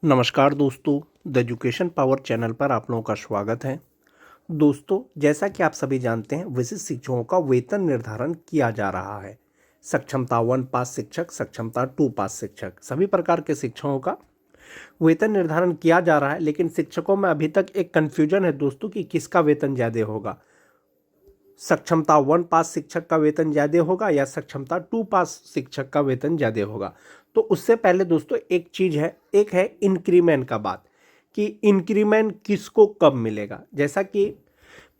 नमस्कार दोस्तों, the education power channel पर आप लोगों का स्वागत है। दोस्तों, जैसा कि आप सभी जानते हैं, विशिष्ट शिक्षकों का वेतन निर्धारण किया जा रहा है। सक्षमता 1 पास शिक्षक, सक्षमता 2 पास शिक्षक, सभी प्रकार के शिक्षकों का वेतन निर्धारण किया जा रहा है। लेकिन शिक्षकों में अभी तक एक कन्फ्यूजन है दोस्तों कि किसका वेतन ज़्यादा होगा। सक्षमता 1 पास शिक्षक का वेतन ज़्यादा होगा या सक्षमता 2 पास शिक्षक का वेतन ज़्यादा होगा। तो उससे पहले दोस्तों एक चीज़ है, एक है इंक्रीमेंट का बात, कि इंक्रीमेंट किसको कब मिलेगा। जैसा कि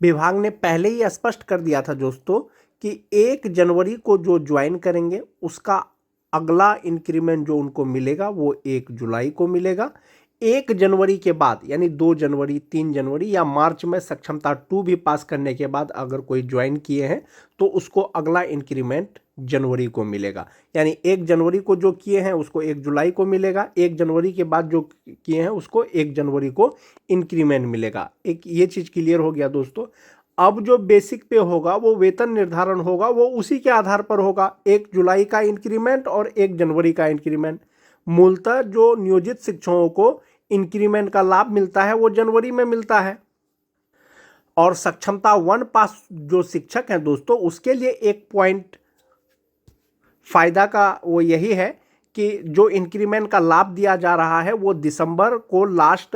विभाग ने पहले ही स्पष्ट कर दिया था दोस्तों कि 1 जनवरी को जो ज्वाइन करेंगे उसका अगला इंक्रीमेंट जो उनको मिलेगा वो 1 जुलाई को मिलेगा। 1 जनवरी के बाद यानी 2 जनवरी, 3 जनवरी या मार्च में सक्षमता 2 भी पास करने के बाद अगर कोई ज्वाइन किए हैं तो उसको अगला इंक्रीमेंट जनवरी को मिलेगा। यानी 1 जनवरी को जो किए हैं उसको 1 जुलाई को मिलेगा, 1 जनवरी के बाद जो किए हैं उसको 1 जनवरी को इंक्रीमेंट मिलेगा। एक ये चीज़ क्लियर हो गया दोस्तों। अब जो बेसिक पे होगा वो वेतन निर्धारण होगा, वो उसी के आधार पर होगा, 1 जुलाई का इंक्रीमेंट और 1 जनवरी का इंक्रीमेंट। मूलतः जो नियोजित शिक्षकों को इंक्रीमेंट का लाभ मिलता है वो जनवरी में मिलता है। और सक्षमता 1 पास जो शिक्षक हैं दोस्तों, उसके लिए एक पॉइंट फायदा का वो यही है कि जो इंक्रीमेंट का लाभ दिया जा रहा है वो दिसंबर को लास्ट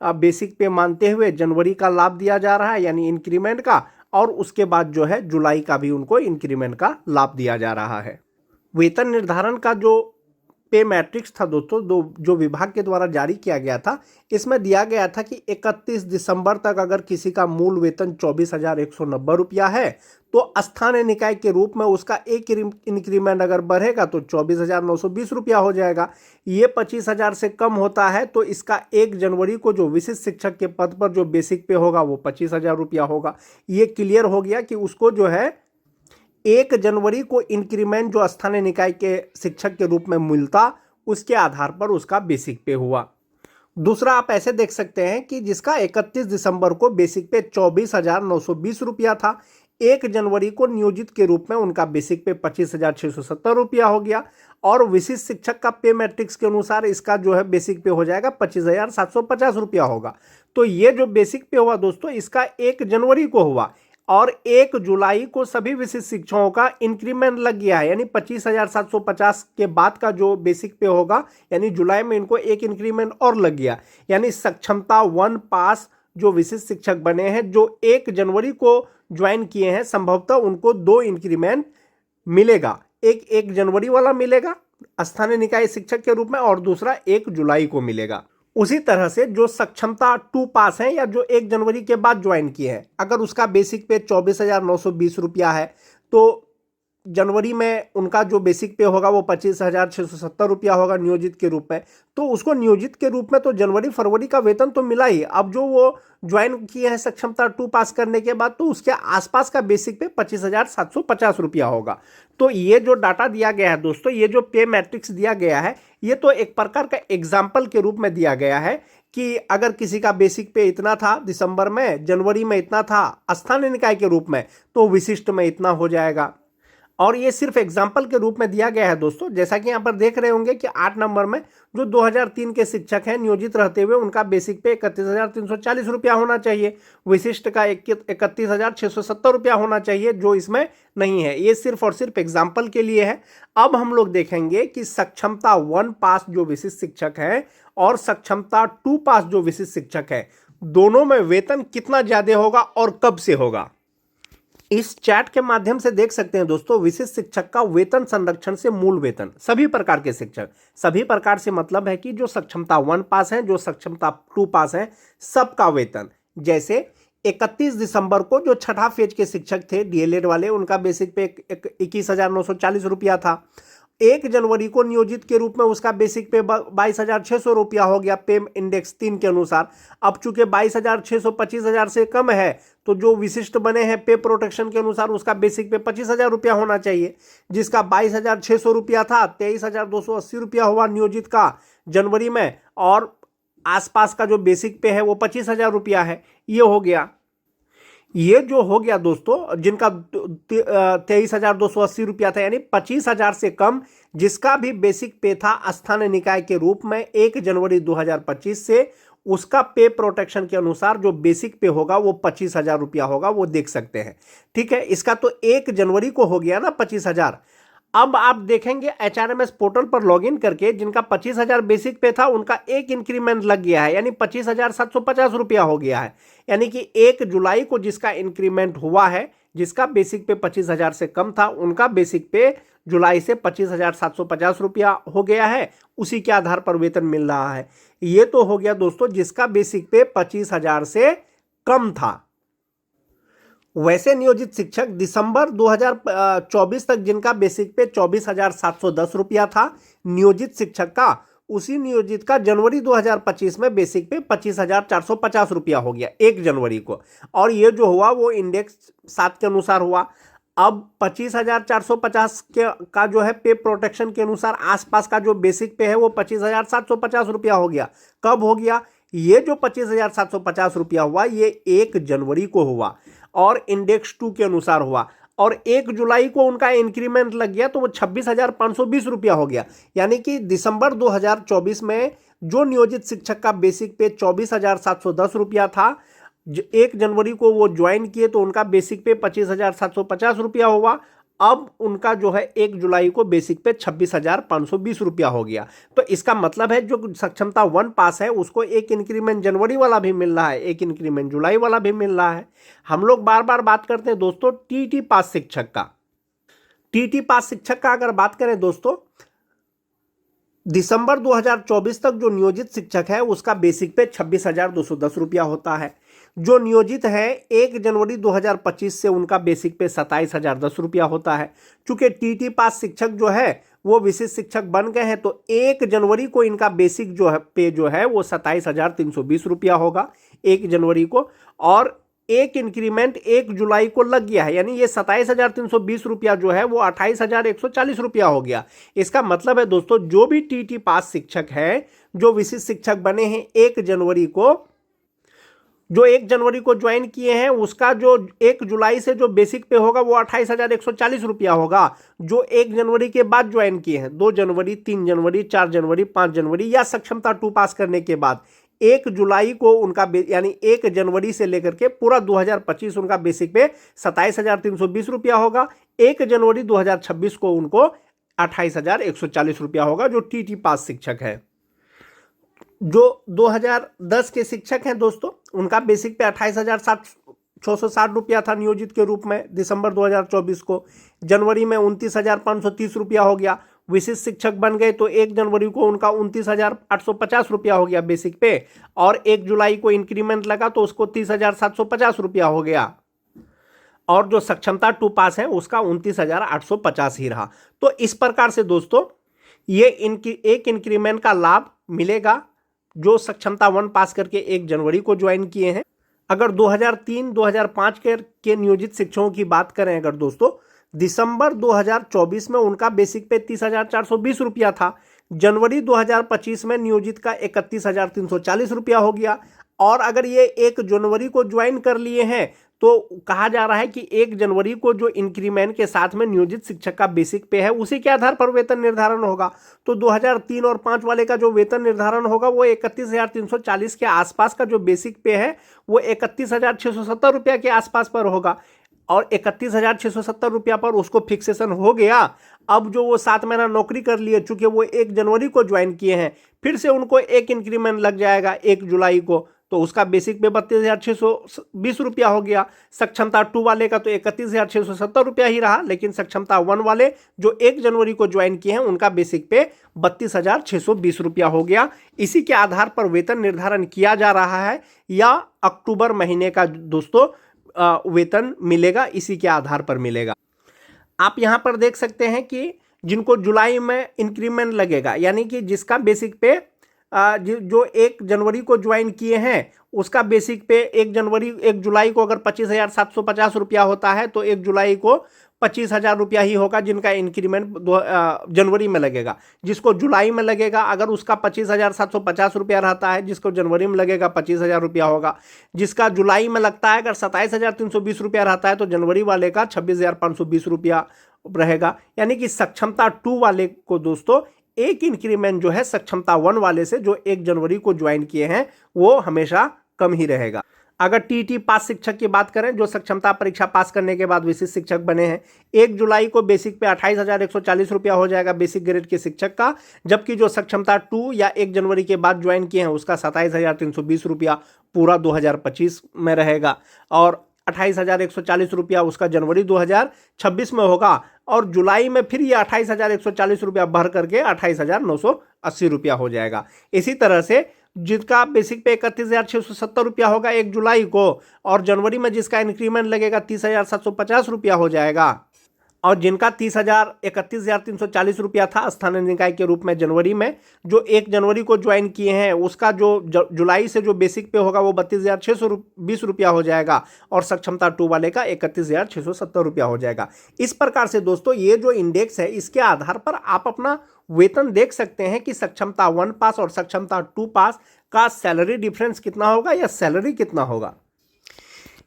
बेसिक पे मानते हुए जनवरी का लाभ दिया जा रहा है, यानी इंक्रीमेंट का। और उसके बाद जो है जुलाई का भी उनको इंक्रीमेंट का लाभ दिया जा रहा है। वेतन निर्धारण का जो पे मैट्रिक्स था दोस्तों, जो विभाग के द्वारा जारी किया गया था, इसमें दिया गया था कि 31 दिसंबर तक अगर किसी का मूल वेतन 24,190 रुपया है तो स्थानीय निकाय के रूप में उसका एक इंक्रीमेंट अगर बढ़ेगा तो 24,920 रुपया हो जाएगा। ये 25,000 से कम होता है तो इसका 1 जनवरी को जो विशिष्ट शिक्षक के पद पर जो बेसिक पे होगा वो 25,000 रुपया होगा। ये क्लियर हो गया कि उसको जो है 1 जनवरी को इंक्रीमेंट जो स्थानीय निकाय के शिक्षक के रूप में मिलता, उसके आधार पर उसका बेसिक पे हुआ। दूसरा आप ऐसे देख सकते हैं कि जिसका 31 दिसंबर को बेसिक पे 24,920 रुपया था, 1 जनवरी को नियोजित के रूप में उनका बेसिक पे 25,670 रुपया हो गया। और विशिष्ट शिक्षक का पे मैट्रिक्स के अनुसार इसका जो है बेसिक पे हो जाएगा 25,750 रुपया होगा। तो ये जो बेसिक पे हुआ दोस्तों, इसका 1 जनवरी को हुआ और 1 जुलाई को सभी विशिष्ट शिक्षकों का इंक्रीमेंट लग गया है, यानी 25,750 के बाद का जो बेसिक पे होगा, यानी जुलाई में इनको एक इंक्रीमेंट और लग गया। यानी सक्षमता 1 पास जो विशिष्ट शिक्षक बने हैं, जो 1 जनवरी को ज्वाइन किए हैं, संभवतः उनको 2 इंक्रीमेंट मिलेगा। एक 1 जनवरी वाला मिलेगा स्थानीय निकाय शिक्षक के रूप में और दूसरा 1 जुलाई को मिलेगा। उसी तरह से जो सक्षमता 2 पास हैं या जो 1 जनवरी के बाद ज्वाइन किए हैं, अगर उसका बेसिक पे 24,920 रुपया है तो जनवरी में उनका जो बेसिक पे होगा वो 25,670 रुपया होगा नियोजित के रूप में। तो उसको नियोजित के रूप में तो जनवरी फरवरी का वेतन तो मिला ही। अब जो वो ज्वाइन किए हैं सक्षमता 2 पास करने के बाद, तो उसके आसपास का बेसिक पे 25,750 रुपया होगा। तो ये जो डाटा दिया गया है दोस्तों, ये जो पे मैट्रिक्स दिया गया है, ये तो एक प्रकार का एग्जाम्पल के रूप में दिया गया है कि अगर किसी का बेसिक पे इतना था दिसंबर में, जनवरी में इतना था स्थानीय निकाय के रूप में, तो विशिष्ट में इतना हो जाएगा। और ये सिर्फ एग्जाम्पल के रूप में दिया गया है दोस्तों। जैसा कि यहाँ पर देख रहे होंगे कि 8 नंबर में जो 2003 के शिक्षक हैं नियोजित रहते हुए, उनका बेसिक पे 31,340 रुपया होना चाहिए, विशिष्ट का 31,670 रुपया होना चाहिए, जो इसमें नहीं है। ये सिर्फ और सिर्फ एग्जाम्पल के लिए है। अब हम लोग देखेंगे कि सक्षमता 1 पास जो विशिष्ट शिक्षक है और सक्षमता 2 पास जो विशिष्ट शिक्षक है, दोनों में वेतन कितना ज्यादा होगा और कब से होगा। इस चैट के माध्यम से देख सकते हैं दोस्तों, विशिष्ट शिक्षक का वेतन संरक्षण से मूल वेतन, सभी प्रकार के शिक्षक, सभी प्रकार से मतलब है कि जो सक्षमता 1 पास हैं, जो सक्षमता 2 पास हैं, सबका वेतन। जैसे 31 दिसंबर को जो छठा फेज के शिक्षक थे डीएलएड वाले, उनका बेसिक पे 21,940 रुपया था। 1 जनवरी को नियोजित के रूप में उसका बेसिक पे 22,600 रुपया हो गया पे इंडेक्स 3 के अनुसार। अब चूंकि 22,600 25,000 से कम है, तो जो विशिष्ट बने हैं पे प्रोटेक्शन के अनुसार उसका बेसिक पे 25,000 रुपया होना चाहिए। जिसका 22,600 रुपया था, 23,280 रुपया हुआ नियोजित का जनवरी में, और आसपास का जो बेसिक पे है वो 25,000 रुपया है। ये हो गया। ये जो हो गया दोस्तों, जिनका 23,280 रुपया था, यानी 25,000 से कम जिसका भी बेसिक पे था स्थानीय निकाय के रूप में 1 जनवरी 2025 से, उसका पे प्रोटेक्शन के अनुसार जो बेसिक पे होगा वो 25,000 रुपया होगा, वो देख सकते हैं। ठीक है, इसका तो 1 जनवरी को हो गया ना 25,000। अब आप देखेंगे HRMS पोर्टल पर लॉगिन करके जिनका 25,000 बेसिक पे था उनका एक इंक्रीमेंट लग गया है, यानी 25,750 रुपया हो गया है। यानी कि 1 जुलाई को जिसका इंक्रीमेंट हुआ है, जिसका बेसिक पे 25,000 से कम था, उनका बेसिक पे जुलाई से 25,750 रुपया हो गया है। उसी के आधार पर वेतन मिल रहा है। ये तो हो गया दोस्तों जिसका बेसिक पे 25,000 से कम था। वैसे नियोजित शिक्षक दिसंबर 2024 तक जिनका बेसिक पे 24,710 रुपया था नियोजित शिक्षक का, उसी नियोजित का जनवरी 2025 में बेसिक पे 25,450 रुपया हो गया 1 जनवरी को। और ये जो हुआ वो इंडेक्स 7 के अनुसार हुआ। अब 25,450 का जो है पे प्रोटेक्शन के अनुसार आसपास का जो बेसिक पे है वो 25,750 रुपया हो गया। कब हो गया? ये जो 25,750 रुपया हुआ ये 1 जनवरी को हुआ और इंडेक्स 2 के अनुसार हुआ, और 1 जुलाई को उनका इंक्रीमेंट लग गया तो वो 26,520 रुपया हो गया। यानी कि दिसंबर 2024 में जो नियोजित शिक्षक का बेसिक पे 24,710 रुपया था, 1 जनवरी को वो ज्वाइन किए तो उनका बेसिक पे 25,750 रुपया हुआ। अब उनका जो है 1 जुलाई को बेसिक पे 26,520 रुपया हो गया। तो इसका मतलब है जो सक्षमता 1 पास है उसको एक इंक्रीमेंट जनवरी वाला भी मिल रहा है, एक इंक्रीमेंट जुलाई वाला भी मिल रहा है। हम लोग बार बार बात करते हैं दोस्तों टीटी पास शिक्षक का। टीटी पास शिक्षक का अगर बात करें दोस्तों, दिसंबर 2024 तक जो नियोजित शिक्षक है उसका बेसिक पे 26,210 रुपया होता है। जो नियोजित है 1 जनवरी 2025 से उनका बेसिक पे 27,010 रुपया होता है। चूंकि टीटी पास शिक्षक जो है वो विशिष्ट शिक्षक बन गए हैं तो 1 जनवरी को इनका बेसिक जो है पे जो है वो 27,320 रुपया होगा 1 जनवरी को, और एक इंक्रीमेंट 1 जुलाई को लग गया है, यानी ये 27,320 रुपया जो है वो 28,140 रुपया हो गया। इसका मतलब है दोस्तों जो भी टीटी पास शिक्षक है, जो विशिष्ट शिक्षक बने हैं 1 जनवरी को, जो 1 जनवरी को ज्वाइन किए हैं, उसका जो 1 जुलाई से जो बेसिक पे होगा वो 28,140 रुपया होगा। जो 1 जनवरी के बाद ज्वाइन किए हैं, 2 जनवरी, 3 जनवरी, 4 जनवरी, 5 जनवरी या सक्षमता 2 पास करने के बाद 1 जुलाई को उनका यानी 1 जनवरी से लेकर के पूरा 2025 उनका बेसिक पे 27,320 रुपया होगा। 1 जनवरी 2026 को उनको 28,140 रुपया होगा जो टीटी पास शिक्षक है। जो 2010 के शिक्षक हैं दोस्तों, उनका बेसिक पे 28,660 रुपया था नियोजित के रूप में दिसंबर 2024 को। जनवरी में 29,530 रुपया हो गया। विशिष्ट शिक्षक बन गए तो 1 जनवरी को उनका 29,850 रुपया हो गया बेसिक पे, और 1 जुलाई को इंक्रीमेंट लगा तो उसको 30,750 रुपया हो गया, और जो सक्षमता 2 पास है उसका 29,850 ही रहा। तो इस प्रकार से दोस्तों ये एक इंक्रीमेंट का लाभ मिलेगा जो सक्षमता 1 पास करके 1 जनवरी को ज्वाइन किए हैं। अगर 2003-2005 के नियोजित शिक्षकों की बात करें अगर दोस्तों, दिसंबर 2024 में उनका बेसिक पे 30,420 रुपया था। जनवरी 2025 में नियोजित का 31,340 रुपया हो गया, और अगर ये 1 जनवरी को ज्वाइन कर लिए हैं तो कहा जा रहा है कि 1 जनवरी को जो इंक्रीमेंट के साथ में नियोजित शिक्षक का बेसिक पे है उसी के आधार पर वेतन निर्धारण होगा। तो 2003 और 5 वाले का जो वेतन निर्धारण होगा वो 31,340 के आसपास का जो बेसिक पे है वो 31,670 रुपया के आसपास पर होगा, और 31,670 रुपया पर उसको फिक्सेशन हो गया। अब जो वो 7 महीना नौकरी कर लिए, चूंकि वो 1 जनवरी को ज्वाइन किए हैं, फिर से उनको एक इंक्रीमेंट लग जाएगा 1 जुलाई को, तो उसका बेसिक पे 32,620 रुपया हो गया। सक्षमता 2 वाले का तो 31,670 रुपया ही रहा, लेकिन सक्षमता 1 वाले जो 1 जनवरी को ज्वाइन किए हैं उनका बेसिक पे 32,620 रुपया हो गया। इसी के आधार पर वेतन निर्धारण किया जा रहा है, या अक्टूबर महीने का दोस्तों वेतन मिलेगा, इसी के आधार पर मिलेगा। आप यहां पर देख सकते हैं कि जिनको जुलाई में इंक्रीमेंट लगेगा, यानी कि जिसका बेसिक पे जो 1 जनवरी को ज्वाइन किए हैं उसका बेसिक पे 1 जुलाई को अगर 25,750 रुपया होता है तो 1 जुलाई को 25,000 रुपया ही होगा जिनका इंक्रीमेंट जनवरी में लगेगा। जिसको जुलाई में लगेगा, अगर उसका 25,750 रुपया रहता है, जिसको जनवरी में लगेगा 25,000 रुपया होगा। जिसका जुलाई में लगता है अगर 27,320 रुपया रहता है तो जनवरी वाले का 26,520 रुपया रहेगा। यानी कि सक्षमता 2 वाले को दोस्तों एक इंक्रीमेंट जो है सक्षमता 1 वाले से जो 1 जनवरी को ज्वाइन किए हैं वो हमेशा कम ही रहेगा। अगर टीटी पास शिक्षक की बात करें जो सक्षमता परीक्षा पास करने के बाद विशिष्ट शिक्षक बने हैं, 1 जुलाई को बेसिक पे 28,140 रुपया हो जाएगा बेसिक ग्रेड के शिक्षक का। जबकि जो सक्षमता 2 या 1 जनवरी के बाद ज्वाइन किए हैं उसका 27,320 रुपया पूरा 2025 में रहेगा और 28,140 रुपया उसका जनवरी 2026 में होगा। और जुलाई में फिर ये 28,140 रुपया भर करके 28,980 रुपया हो जाएगा। इसी तरह से जिसका बेसिक पे 31,670 रुपया होगा 1 जुलाई को और जनवरी में जिसका इंक्रीमेंट लगेगा 30,750 रुपया हो जाएगा। और जिनका 31,340 रुपया था स्थानीय निकाय के रूप में जनवरी में, जो 1 जनवरी को ज्वाइन किए हैं उसका जो जुलाई से जो बेसिक पे होगा वो 32,620 रुपया हो जाएगा और सक्षमता 2 वाले का 31,670 रुपया हो जाएगा। इस प्रकार से दोस्तों ये जो इंडेक्स है इसके आधार पर आप अपना वेतन देख सकते हैं कि सक्षमता 1 पास और सक्षमता 2 पास का सैलरी डिफरेंस कितना होगा या सैलरी कितना होगा।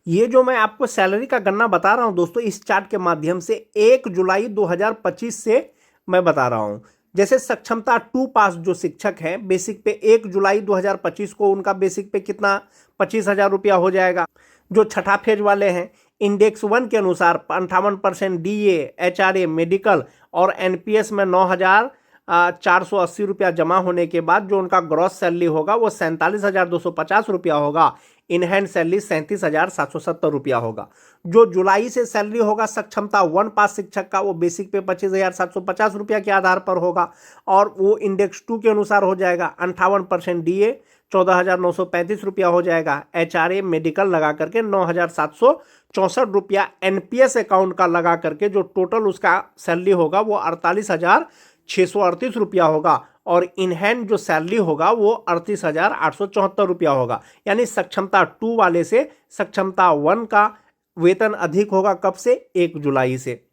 ये जो मैं आपको सैलरी का गणना बता रहा हूं दोस्तों इस चार्ट के माध्यम से 1 जुलाई 2025 से मैं बता रहा हूं। जैसे सक्षमता 2 पास जो शिक्षक हैं बेसिक पे 1 जुलाई 2025 को उनका बेसिक पे कितना 25,000 रुपया हो जाएगा। जो छठा फेज वाले हैं इंडेक्स 1 के अनुसार 58% DA, HRA, मेडिकल और NPS में 9,480 रुपया जमा होने के बाद जो उनका ग्रॉस सैलरी होगा वो 47,250 रुपया होगा। इन हैंड सैलरी 37,770 रुपया होगा। जो जुलाई से सैलरी होगा सक्षमता 1 पास शिक्षक का वो बेसिक पे 25,750 रुपया के आधार पर होगा और वो इंडेक्स 2 के अनुसार हो जाएगा। 58% DA 14,935 रुपया हो जाएगा। HRA मेडिकल लगा करके 9,764 रुपया NPS अकाउंट का लगा करके जो टोटल उसका सैलरी होगा वो 48,638 रुपया होगा और इन हैंड जो सैलरी होगा वो 38,874 रुपया होगा। यानी सक्षमता 2 वाले से सक्षमता 1 का वेतन अधिक होगा। कब से? 1 जुलाई से।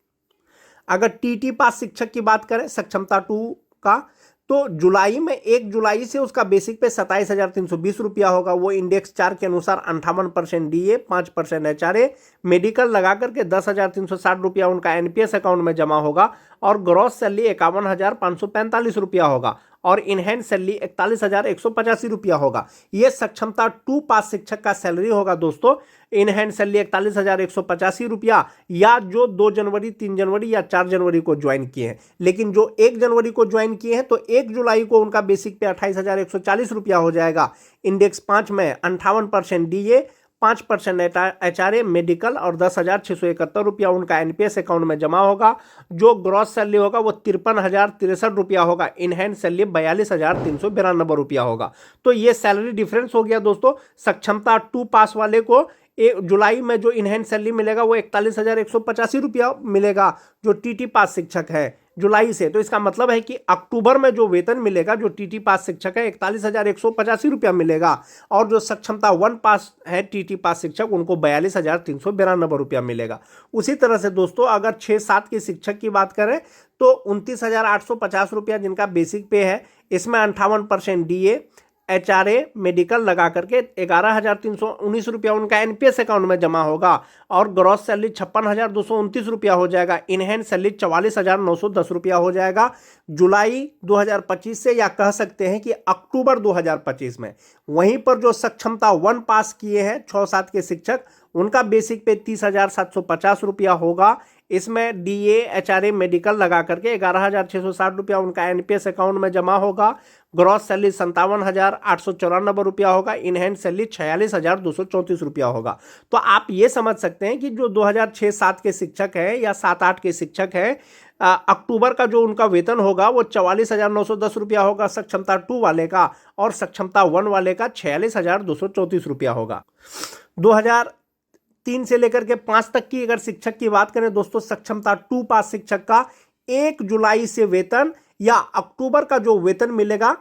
अगर टीटी पास शिक्षक की बात करें सक्षमता 2 का तो जुलाई में 1 जुलाई से उसका बेसिक पे 27,320 रुपया होगा। वो इंडेक्स 4 के अनुसार 58% DA, 5% HRA, मेडिकल लगा करके 10,360 रुपया उनका NPS अकाउंट में जमा होगा और ग्रॉस सैलरी 51,545 रुपया होगा और इन हैंड सैलरी 41,185 रुपया होगा। ये सक्षमता 2 पास शिक्षक का सैलरी होगा दोस्तों। इन हैंड सैलरी 41,185 रुपया या जो 2 जनवरी, 3 जनवरी या 4 जनवरी को ज्वाइन किए हैं। लेकिन जो 1 जनवरी को ज्वाइन किए हैं तो 1 जुलाई को उनका बेसिक पे 28,140 रुपया हो जाएगा। इंडेक्स 5 में 58% DA, 5% HRA, मेडिकल और 10,671 रुपया उनका NPS अकाउंट में जमा होगा। जो ग्रॉस सैलरी होगा वो 53,063 रुपया होगा। इन हैंड सैलरी 42,392 रुपया होगा। तो ये सैलरी डिफरेंस हो गया दोस्तों। सक्षमता 2 पास वाले को जुलाई में जो इन हैंड सैलरी मिलेगा वो 41,185 रुपया मिलेगा जो टीटी पास शिक्षक है जुलाई से। तो इसका मतलब है कि अक्टूबर में जो वेतन मिलेगा जो टीटी पास शिक्षक है 41,185 रुपया मिलेगा और जो सक्षमता 1 पास है टीटी पास शिक्षक उनको 42,392 रुपया मिलेगा। उसी तरह से दोस्तों अगर 6-7 के शिक्षक की बात करें तो 29,850 रुपया जिनका बेसिक पे है, इसमें 58% DA, HRA, मेडिकल लगा करके 11,319 रुपया उनका NPS अकाउंट में जमा होगा और ग्रॉस सैलरी 56,229 रुपया हो जाएगा। इन हैंड सैलरी 44,910 रुपया हो जाएगा जुलाई 2025 से, या कह सकते हैं कि अक्टूबर 2025 में। वहीं पर जो सक्षमता 1 पास किए हैं 6-7 के शिक्षक उनका बेसिक पे 30,750 रुपया होगा। इसमें DA, HRA, मेडिकल लगा करके 11,660 रुपया उनका NPS अकाउंट में जमा होगा। ग्रॉस सैलरी 57,894 रुपया होगा। इन हैंड सैलरी 46,234 रुपया होगा। तो आप ये समझ सकते हैं कि जो 2006-7 के शिक्षक हैं या 7-8 के शिक्षक हैं अक्टूबर का जो उनका वेतन होगा वो 44,910 रुपया होगा सक्षमता 2 वाले का और सक्षमता 1 वाले का 46,234 रुपया होगा। 2003 से लेकर के 5 तक की अगर शिक्षक की बात करें दोस्तों सक्षमता 2 पास शिक्षक का 1 जुलाई से वेतन या अक्टूबर का जो वेतन मिलेगा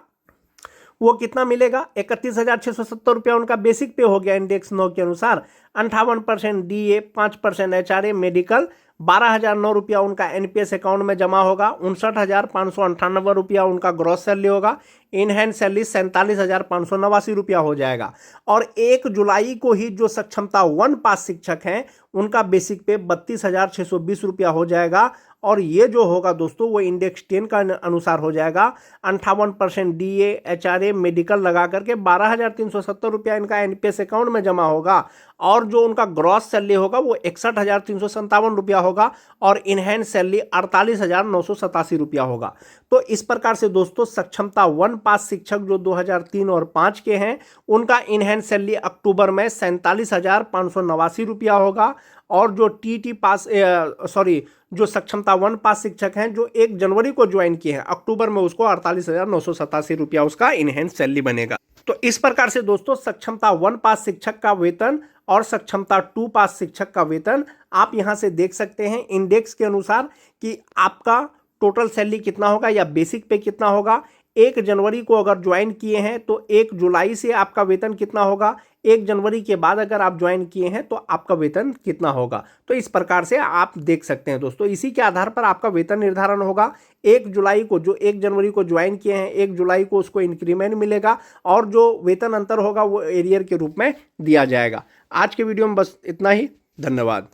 वो कितना मिलेगा? 31,670 रुपया उनका बेसिक पे हो गया इंडेक्स 9 के अनुसार। 58% DA, 5% HRA, मेडिकल 12,009 रुपया उनका एनपीएस अकाउंट में जमा होगा, 59,598 रुपया उनका ग्रॉस सैलरी होगा, इन हैंड सैलरी 47,589 रुपया हो जाएगा। और 1 जुलाई को ही जो सक्षमता 1 पास शिक्षक हैं उनका बेसिक पे 32,620 रुपया हो जाएगा। और ये जो होगा दोस्तों वो इंडेक्स 10 का अनुसार हो जाएगा। 58% डीए एचआरए मेडिकल लगा करके 12,370 रुपया इनका एनपीएस अकाउंट में जमा होगा। और जो उनका ग्रॉस सैलरी होगा वो 61,357 रुपया होगा और इन हैंड सैलरी 48,987 रुपया होगा। तो इस प्रकार से दोस्तों सक्षमता 1 पास शिक्षक जो 2003 और 5 के हैं उनका इन हैंड सैलरी अक्टूबर में 47,589 रुपया होगा। और जो टीटी पास जो सक्षमता 1 पास शिक्षक हैं जो 1 जनवरी को ज्वाइन किए हैं अक्टूबर में उसको 48,987 रुपया उसका इन हैंड सैलरी बनेगा। तो इस प्रकार से दोस्तों सक्षमता 1 पास शिक्षक का वेतन और सक्षमता 2 पास शिक्षक का वेतन आप यहां से देख सकते हैं इंडेक्स के अनुसार कि आपका टोटल सैलरी कितना होगा या बेसिक पे कितना होगा। 1 जनवरी को अगर ज्वाइन किए हैं तो 1 जुलाई से आपका वेतन कितना होगा, 1 जनवरी के बाद अगर आप ज्वाइन किए हैं तो आपका वेतन कितना होगा। तो इस प्रकार से आप देख सकते हैं दोस्तों, इसी के आधार पर आपका वेतन निर्धारण होगा। 1 जुलाई को जो 1 जनवरी को ज्वाइन किए हैं 1 जुलाई को उसको इंक्रीमेंट मिलेगा और जो वेतन अंतर होगा वो एरियर के रूप में दिया जाएगा। आज के वीडियो में बस इतना ही, धन्यवाद।